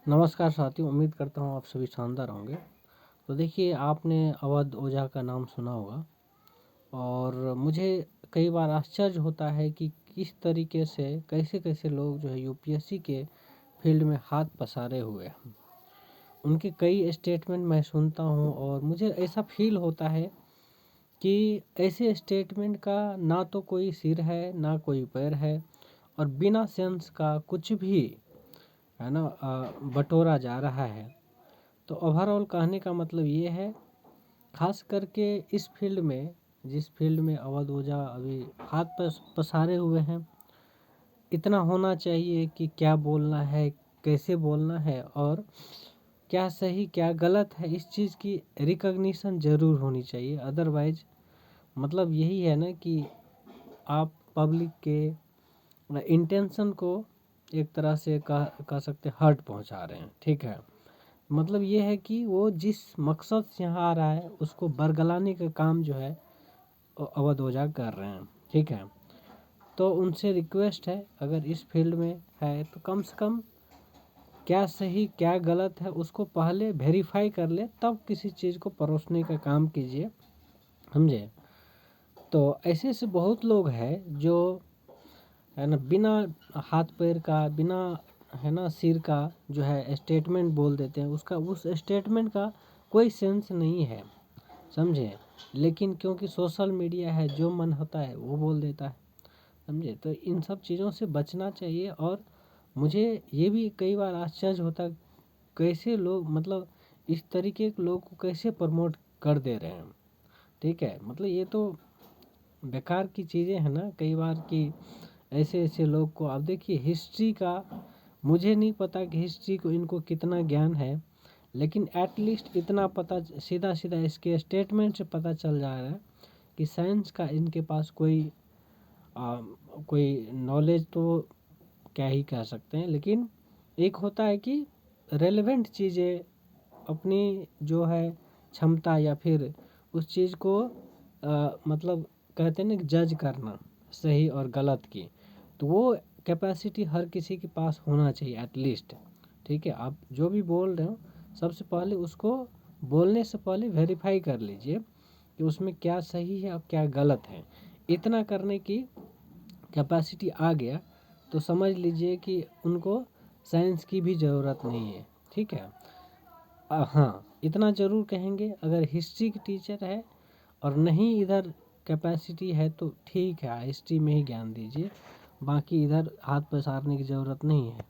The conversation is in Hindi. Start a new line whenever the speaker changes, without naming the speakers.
नमस्कार साथियों, उम्मीद करता हूँ आप सभी शानदार होंगे। तो देखिए, आपने अवध ओझा का नाम सुना होगा और मुझे कई बार आश्चर्य होता है कि किस तरीके से कैसे कैसे लोग जो है यूपीएससी के फील्ड में हाथ पसारे हुए हैं। उनके कई स्टेटमेंट मैं सुनता हूँ और मुझे ऐसा फील होता है कि ऐसे स्टेटमेंट का ना तो कोई सिर है ना कोई पैर है और बिना सेंस का कुछ भी है ना बटोरा जा रहा है। तो ओवरऑल कहने का मतलब ये है, खास करके इस फील्ड में, जिस फील्ड में अवध ओझा अभी हाथ पसारे हुए हैं, इतना होना चाहिए कि क्या बोलना है, कैसे बोलना है और क्या सही क्या गलत है, इस चीज़ की रिकॉग्निशन ज़रूर होनी चाहिए। अदरवाइज मतलब यही है ना कि आप पब्लिक के इंटेंशन को एक तरह से कह सकते हर्ट पहुंचा रहे हैं। ठीक है, मतलब ये है कि वो जिस मकसद से यहाँ आ रहा है उसको बरगलाने का काम जो है अवध ओझा कर रहे हैं। ठीक है, तो उनसे रिक्वेस्ट है, अगर इस फील्ड में है तो कम से कम क्या सही क्या गलत है उसको पहले वेरीफाई कर ले, तब किसी चीज़ को परोसने का काम कीजिए, समझे। तो ऐसे से बहुत लोग हैं जो है ना बिना हाथ पैर का, बिना है ना सिर का जो है स्टेटमेंट बोल देते हैं। उसका उस स्टेटमेंट का कोई सेंस नहीं है, समझे। लेकिन क्योंकि सोशल मीडिया है, जो मन होता है वो बोल देता है, समझे। तो इन सब चीज़ों से बचना चाहिए। और मुझे ये भी कई बार आश्चर्य होता है कैसे लोग मतलब इस तरीके के लोग को कैसे प्रमोट कर दे रहे हैं। ठीक है, मतलब ये तो बेकार की चीज़ें हैं ना कई बार कि ऐसे ऐसे लोग को। अब देखिए, हिस्ट्री का मुझे नहीं पता कि हिस्ट्री को इनको कितना ज्ञान है, लेकिन एटलीस्ट इतना पता सीधा सीधा इसके स्टेटमेंट से पता चल जा रहा है कि साइंस का इनके पास कोई नॉलेज तो क्या ही कह सकते हैं। लेकिन एक होता है कि रेलेवेंट चीज़ें अपनी जो है क्षमता या फिर उस चीज़ को मतलब कहते हैं ना जज करना सही और गलत की, तो वो कैपेसिटी हर किसी के पास होना चाहिए एटलीस्ट। ठीक है, आप जो भी बोल रहे हो सबसे पहले उसको बोलने से पहले वेरीफाई कर लीजिए कि उसमें क्या सही है और क्या गलत है। इतना करने की कैपेसिटी आ गया तो समझ लीजिए कि उनको साइंस की भी ज़रूरत नहीं है। ठीक है, हाँ इतना ज़रूर कहेंगे, अगर हिस्ट्री की टीचर है और नहीं इधर कैपेसिटी है तो ठीक है, हिस्ट्री में ही ज्ञान दीजिए, बाकी इधर हाथ पसारने की ज़रूरत नहीं है।